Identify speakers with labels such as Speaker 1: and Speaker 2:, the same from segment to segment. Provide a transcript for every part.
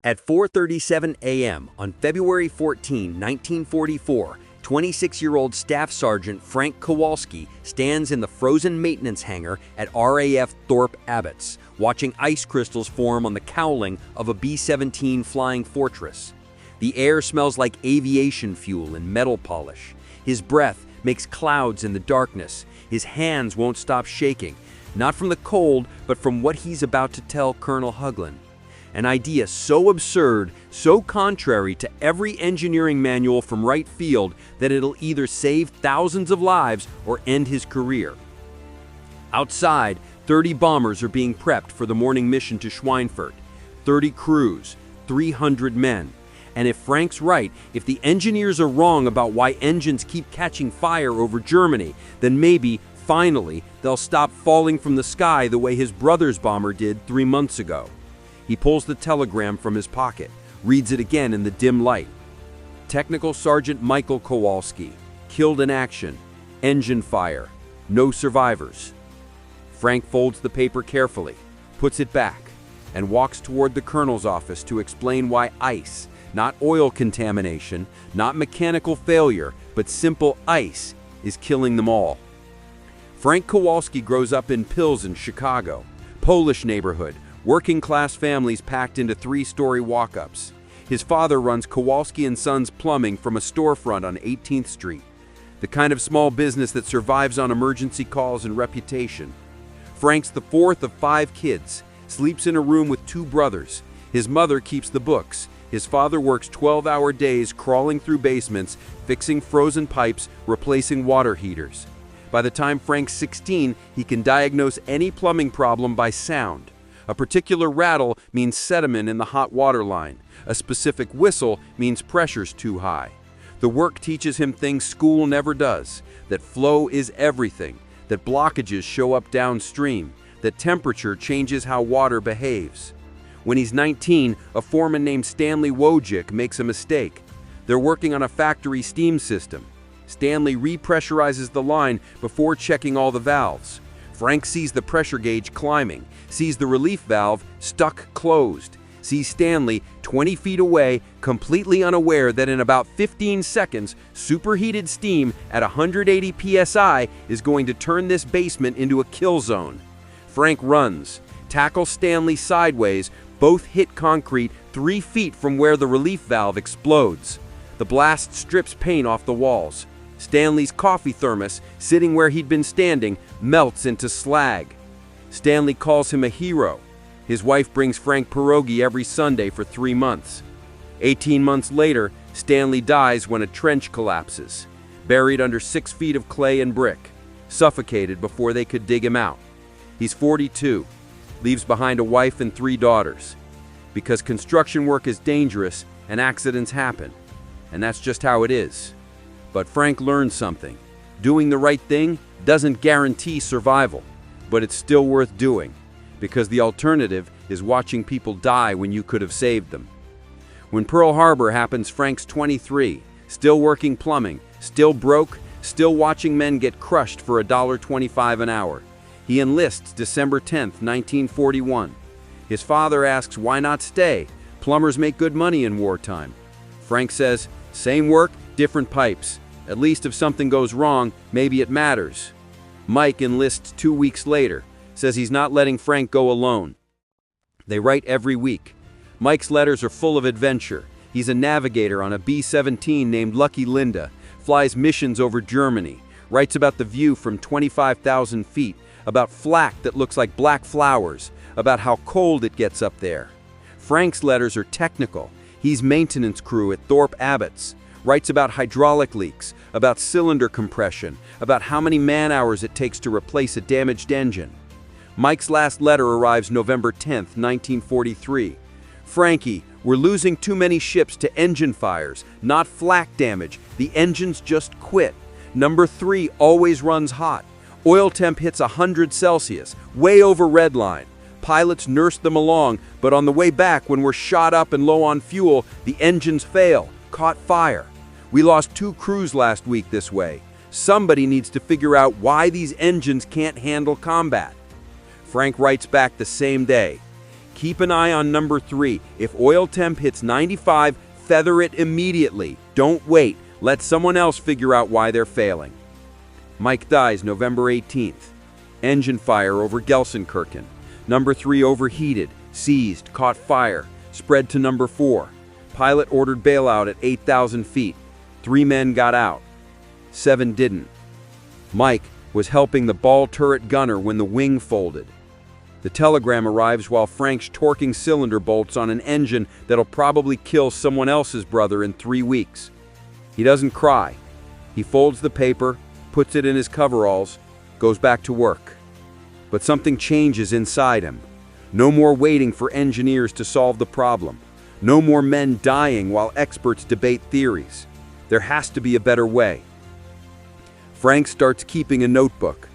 Speaker 1: At 4:37 a.m. on February 14, 1944, 26-year-old Staff Sergeant Frank Kowalski stands in the frozen maintenance hangar at RAF Thorpe Abbotts, watching ice crystals form on the cowling of a B-17 Flying Fortress. The air smells like aviation fuel and metal polish. His breath makes clouds in the darkness. His hands won't stop shaking, not from the cold, but from what he's about to tell Colonel Huglin. An idea so absurd, so contrary to every engineering manual from Wright Field that it'll either save thousands of lives or end his career. Outside, 30 bombers are being prepped for the morning mission to Schweinfurt. 30 crews, 300 men. And if Frank's right, if the engineers are wrong about why engines keep catching fire over Germany, then maybe, finally, they'll stop falling from the sky the way his brother's bomber did 3 months ago. He pulls the telegram from his pocket, reads it again in the dim light. Technical Sergeant Michael Kowalski, killed in action, engine fire, no survivors. Frank folds the paper carefully, puts it back, and walks toward the colonel's office to explain why ice, not oil contamination, not mechanical failure, but simple ice, is killing them all. Frank Kowalski grows up in Pilsen, Chicago, Polish neighborhood, working-class families packed into 3-story walk-ups. His father runs Kowalski & Sons Plumbing from a storefront on 18th Street, the kind of small business that survives on emergency calls and reputation. Frank's the fourth of 5 kids, sleeps in a room with 2 brothers. His mother keeps the books. His father works 12-hour days crawling through basements, fixing frozen pipes, replacing water heaters. By the time Frank's 16, he can diagnose any plumbing problem by sound. A particular rattle means sediment in the hot water line. A specific whistle means pressure's too high. The work teaches him things school never does, that flow is everything, that blockages show up downstream, that temperature changes how water behaves. When he's 19, a foreman named Stanley Wojcik makes a mistake. They're working on a factory steam system. Stanley repressurizes the line before checking all the valves. Frank sees the pressure gauge climbing, sees the relief valve stuck closed, sees Stanley 20 feet away, completely unaware that in about 15 seconds, superheated steam at 180 psi is going to turn this basement into a kill zone. Frank runs, tackles Stanley sideways, both hit concrete 3 feet from where the relief valve explodes. The blast strips paint off the walls. Stanley's coffee thermos, sitting where he'd been standing, melts into slag. Stanley calls him a hero. His wife brings Frank pierogi every Sunday for 3 months. 18 months later, Stanley dies when a trench collapses, buried under 6 feet of clay and brick, suffocated before they could dig him out. He's 42, leaves behind a wife and 3 daughters. Because construction work is dangerous and accidents happen, and that's just how it is. But Frank learned something. Doing the right thing doesn't guarantee survival, but it's still worth doing, because the alternative is watching people die when you could have saved them. When Pearl Harbor happens, Frank's 23, still working plumbing, still broke, still watching men get crushed for $1.25 an hour. He enlists December 10th, 1941. His father asks why not stay. Plumbers make good money in wartime. Frank says, same work, different pipes. At least if something goes wrong, maybe it matters. Mike enlists 2 weeks later, says he's not letting Frank go alone. They write every week. Mike's letters are full of adventure. He's a navigator on a B-17 named Lucky Linda, flies missions over Germany, writes about the view from 25,000 feet, about flak that looks like black flowers, about how cold it gets up there. Frank's letters are technical. He's maintenance crew at Thorpe Abbotts. Writes about hydraulic leaks, about cylinder compression, about how many man-hours it takes to replace a damaged engine. Mike's last letter arrives November 10th, 1943. Frankie, we're losing too many ships to engine fires, not flak damage. The engines just quit. Number 3 always runs hot. Oil temp hits 100 Celsius, way over red line. Pilots nurse them along, but on the way back when we're shot up and low on fuel, the engines fail, caught fire. We lost 2 crews last week this way. Somebody needs to figure out why these engines can't handle combat. Frank writes back the same day.
Speaker 2: Keep an eye on number 3. If oil temp hits 95, feather it immediately. Don't wait. Let someone else figure out why they're failing. Mike dies November 18th. Engine fire over Gelsenkirchen. Number 3 overheated, seized, caught fire, spread to number 4. Pilot ordered bailout at 8,000 feet. 3 men got out. 7 didn't. Mike was helping the ball turret gunner when the wing folded. The telegram arrives while Frank's torquing cylinder bolts on an engine that'll probably kill someone else's brother in 3 weeks. He doesn't cry. He folds the paper, puts it in his coveralls, goes back to work. But something changes inside him. No more waiting for engineers to solve the problem. No more men dying while experts debate theories. There has to be a better way. Frank starts keeping a notebook.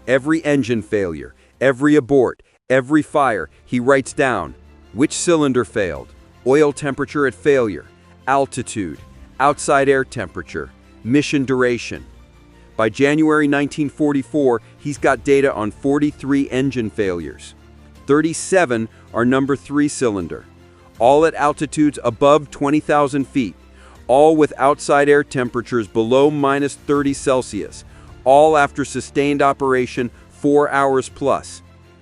Speaker 2: Every engine failure, every abort, every fire, he writes down which cylinder failed, oil temperature at failure, altitude, outside air temperature, mission duration. By January 1944, he's got data on 43 engine failures. 37 are number 3 cylinder, all at altitudes above 20,000 feet, all with outside air temperatures below -30 Celsius, all after sustained operation 4 hours plus.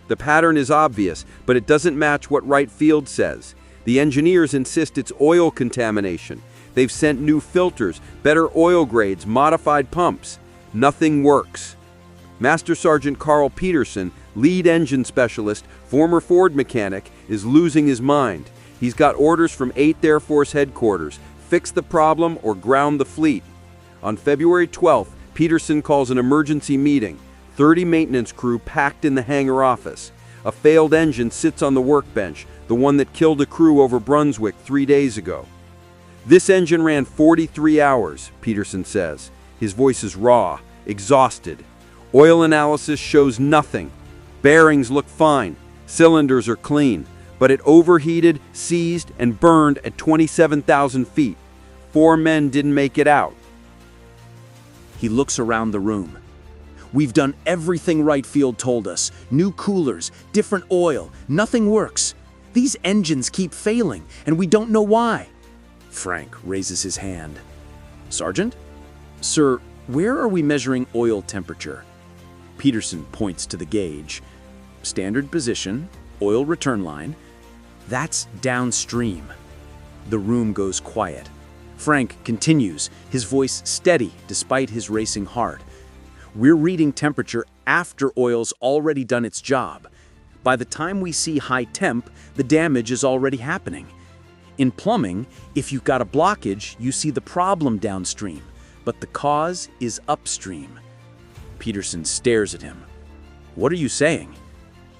Speaker 2: The pattern is obvious, but it doesn't match what Wright Field says. The engineers insist it's oil contamination. They've sent new filters, better oil grades, modified pumps. Nothing works. Master Sergeant Carl Peterson, lead engine specialist, former Ford mechanic, is losing his mind. He's got orders from 8th Air Force headquarters: fix the problem or ground the fleet. On February 12th, Peterson calls an emergency meeting. 30 maintenance crew packed in the hangar office. A failed engine sits on the workbench, the one that killed a crew over Brunswick 3 days ago. This engine ran 43 hours, Peterson says. His voice is raw, exhausted. Oil analysis shows nothing. Bearings look fine. Cylinders are clean. But it overheated, seized, and burned at 27,000 feet. 4 men didn't make it out.
Speaker 3: He looks around the room. We've done everything Wright Field told us. New coolers, different oil, nothing works. These engines keep failing, and we don't know why. Frank raises his hand. Sergeant? Sir, where are we measuring oil temperature? Peterson points to the gauge. Standard position, oil return line. That's downstream. The room goes quiet. Frank continues, his voice steady despite his racing heart. We're reading temperature after oil's already done its job. By the time we see high temp, the damage is already happening. In plumbing, if you've got a blockage, you see the problem downstream, but the cause is upstream. Peterson stares at him. What are you saying?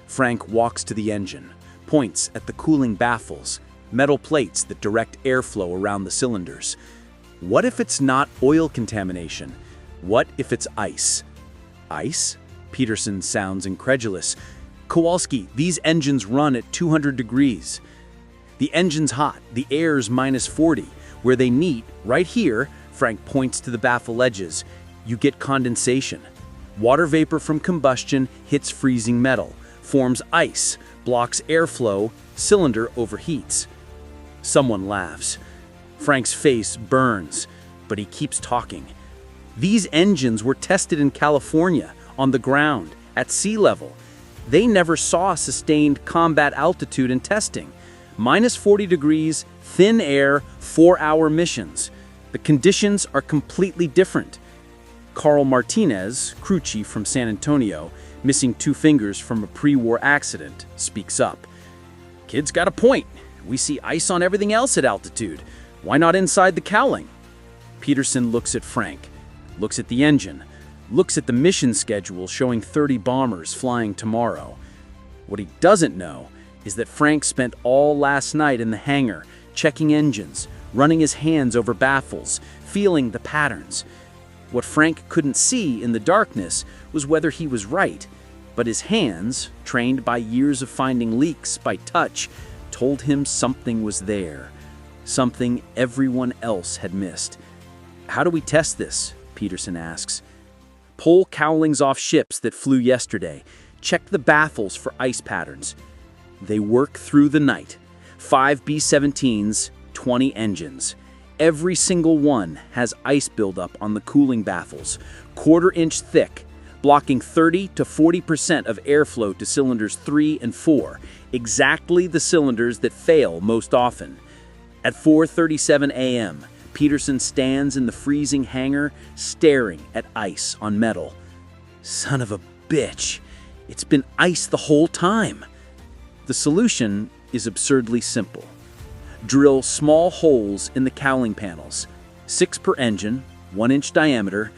Speaker 3: Frank walks to the engine, points at the cooling baffles, metal plates that direct airflow around the cylinders. What if it's not oil contamination? What if it's ice? Ice? Peterson sounds incredulous. Kowalski, these engines run at 200 degrees. The engine's hot, the air's -40. Where they meet, right here, Frank points to the baffle edges, you get condensation. Water vapor from combustion hits freezing metal, forms ice, blocks airflow, cylinder overheats. Someone laughs. Frank's face burns, but he keeps talking. These engines were tested in California, on the ground, at sea level. They never saw sustained combat altitude in testing. -40 degrees, thin air, 4-hour missions. The conditions are completely different. Carl Martinez, crew chief from San Antonio, missing 2 fingers from a pre-war accident, speaks up. Kid's got a point. We see ice on everything else at altitude. Why not inside the cowling? Peterson looks at Frank, looks at the engine, looks at the mission schedule showing 30 bombers flying tomorrow. What he doesn't know is that Frank spent all last night in the hangar, checking engines, running his hands over baffles, feeling the patterns. What Frank couldn't see in the darkness was whether he was right, but his hands, trained by years of finding leaks by touch, told him something was there, something everyone else had missed. How do we test this? Peterson asks. Pull cowlings off ships that flew yesterday. Check the baffles for ice patterns. They work through the night. 5 B-17s, 20 engines. Every single one has ice buildup on the cooling baffles, quarter-inch thick, blocking 30 to 40% of airflow to cylinders 3 and 4, exactly the cylinders that fail most often. At 4:37 a.m., Peterson stands in the freezing hangar, staring at ice on metal. Son of a bitch, it's been ice the whole time. The solution is absurdly simple. Drill small holes in the cowling panels, 6 per engine, 1-inch diameter.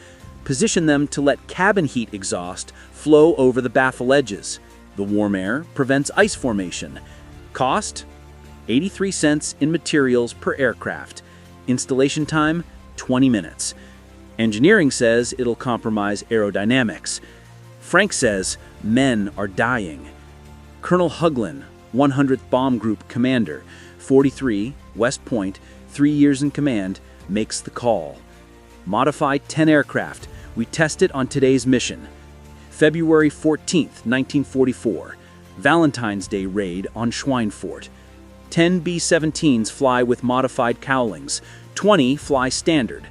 Speaker 3: Position them to let cabin heat exhaust flow over the baffle edges. The warm air prevents ice formation. Cost? 83 cents in materials per aircraft. Installation time? 20 minutes. Engineering says it'll compromise aerodynamics. Frank says men are dying. Colonel Huglin, 100th Bomb Group Commander, 43, West Point, 3 years in command, makes the call. Modify 10 aircraft. We test it on today's mission. February 14th, 1944. Valentine's Day raid on Schweinfurt. 10 B-17s fly with modified cowlings. 20 fly standard.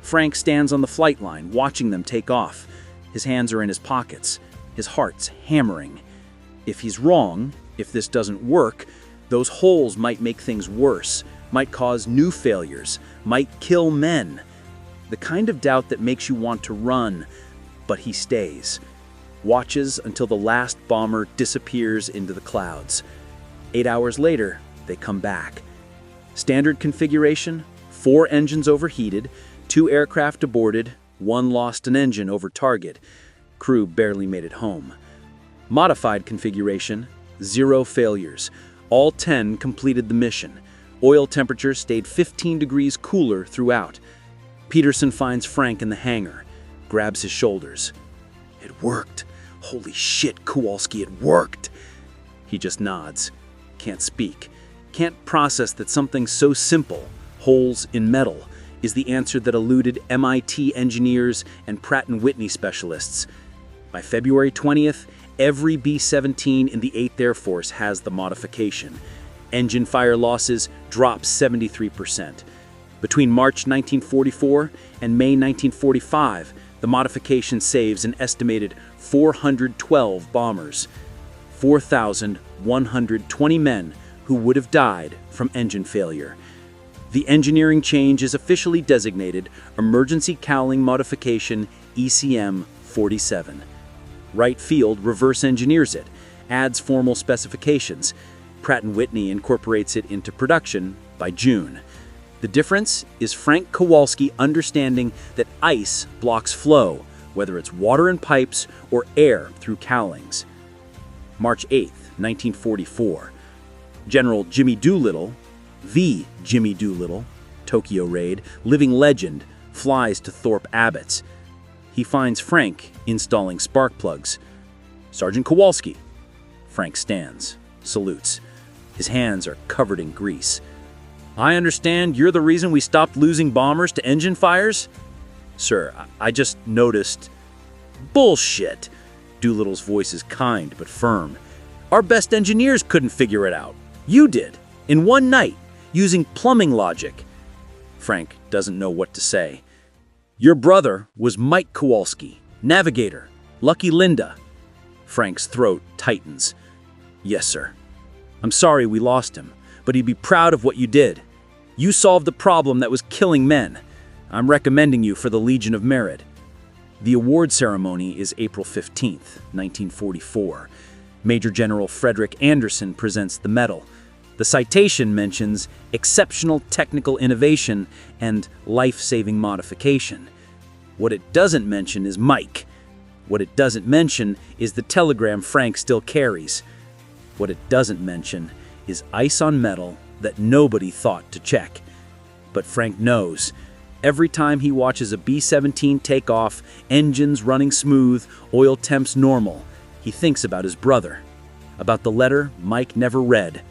Speaker 3: Frank stands on the flight line, watching them take off. His hands are in his pockets. His heart's hammering. If he's wrong, if this doesn't work, those holes might make things worse, might cause new failures, might kill men. The kind of doubt that makes you want to run, but he stays. Watches until the last bomber disappears into the clouds. 8 hours later, they come back. Standard configuration, 4 engines overheated, 2 aircraft aborted, 1 lost an engine over target. Crew barely made it home. Modified configuration, 0 failures. All 10 completed the mission. Oil temperature stayed 15 degrees cooler throughout. Peterson finds Frank in the hangar, grabs his shoulders. It worked. Holy shit, Kowalski, it worked. He just nods. Can't speak. Can't process that something so simple, holes in metal, is the answer that eluded MIT engineers and Pratt & Whitney specialists. By February 20th, every B-17 in the 8th Air Force has the modification. Engine fire losses drop 73%. Between March 1944 and May 1945, the modification saves an estimated 412 bombers. 4,120 men who would have died from engine failure. The engineering change is officially designated Emergency Cowling Modification ECM 47. Wright Field reverse engineers it, adds formal specifications. Pratt & Whitney incorporates it into production by June. The difference is Frank Kowalski understanding that ice blocks flow, whether it's water in pipes or air through cowlings. March 8, 1944. General Jimmy Doolittle, the Jimmy Doolittle, Tokyo raid, living legend, flies to Thorpe Abbotts. He finds Frank installing spark plugs. Sergeant Kowalski. Frank stands, salutes. His hands are covered in grease. I understand you're the reason we stopped losing bombers to engine fires? Sir, I just noticed. Bullshit. Doolittle's voice is kind but firm. Our best engineers couldn't figure it out. You did, in one night, using plumbing logic. Frank doesn't know what to say. Your brother was Mike Kowalski, navigator, Lucky Linda. Frank's throat tightens. Yes, sir. I'm sorry we lost him, but he'd be proud of what you did. You solved the problem that was killing men. I'm recommending you for the Legion of Merit. The award ceremony is April 15th, 1944. Major General Frederick Anderson presents the medal. The citation mentions exceptional technical innovation and life-saving modification. What it doesn't mention is Mike. What it doesn't mention is the telegram Frank still carries. What it doesn't mention is ice on metal that nobody thought to check. But Frank knows. Every time he watches a B-17 take off, engines running smooth, oil temps normal, he thinks about his brother, about the letter Mike never read,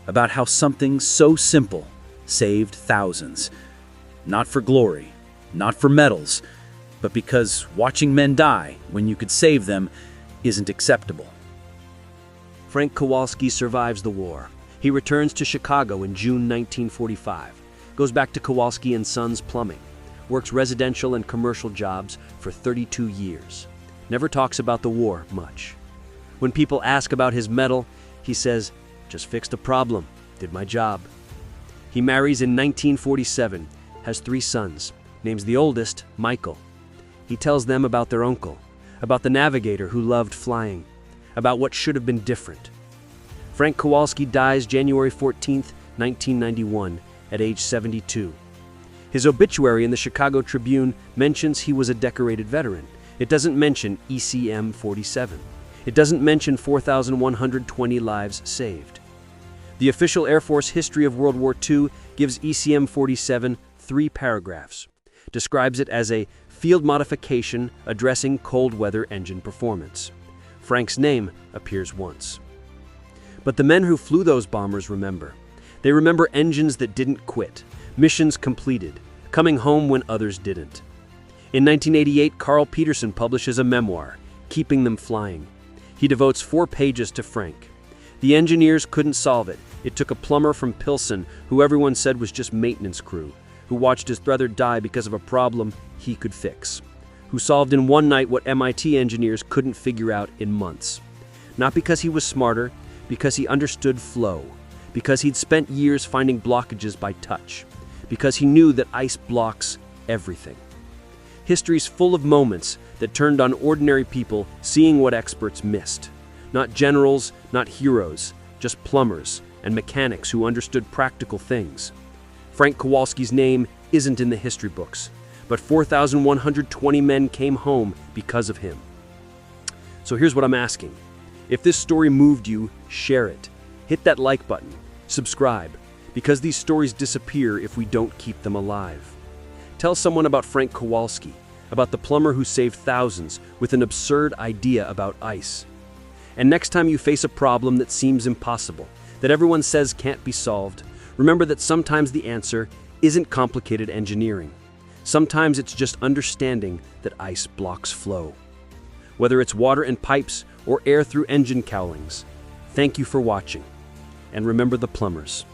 Speaker 3: about how something so simple saved thousands. Not for glory, not for medals, but because watching men die when you could save them isn't acceptable.
Speaker 4: Frank Kowalski survives the war. He returns to Chicago in June 1945, goes back to Kowalski & Sons Plumbing, works residential and commercial jobs for 32 years. Never talks about the war much. When people ask about his medal, he says, "Just fixed a problem, did my job." He marries in 1947, has 3 sons, names the oldest Michael. He tells them about their uncle, about the navigator who loved flying, about what should have been different. Frank Kowalski dies January 14, 1991, at age 72. His obituary in the Chicago Tribune mentions he was a decorated veteran. It doesn't mention ECM 47. It doesn't mention 4,120 lives saved. The official Air Force history of World War II gives ECM 47 3 paragraphs. Describes it as a field modification addressing cold weather engine performance. Frank's name appears once. But the men who flew those bombers remember. They remember engines that didn't quit, missions completed, coming home when others didn't. In 1988, Carl Peterson publishes a memoir, Keeping Them Flying. He devotes 4 pages to Frank. The engineers couldn't solve it. It took a plumber from Pilsen, who everyone said was just maintenance crew, who watched his brother die because of a problem he could fix, who solved in one night what MIT engineers couldn't figure out in months. Not because he was smarter, because he understood flow, because he'd spent years finding blockages by touch, because he knew that ice blocks everything. History's full of moments that turned on ordinary people seeing what experts missed. Not generals, not heroes, just plumbers and mechanics who understood practical things. Frank Kowalski's name isn't in the history books, but 4,120 men came home because of him. So here's what I'm asking. If this story moved you, share it. Hit that like button. Subscribe, because these stories disappear if we don't keep them alive. Tell someone about Frank Kowalski, about the plumber who saved thousands with an absurd idea about ice. And next time you face a problem that seems impossible, that everyone says can't be solved, remember that sometimes the answer isn't complicated engineering. Sometimes it's just understanding that ice blocks flow. Whether it's water in pipes or air through engine cowlings, thank you for watching. And remember the plumbers.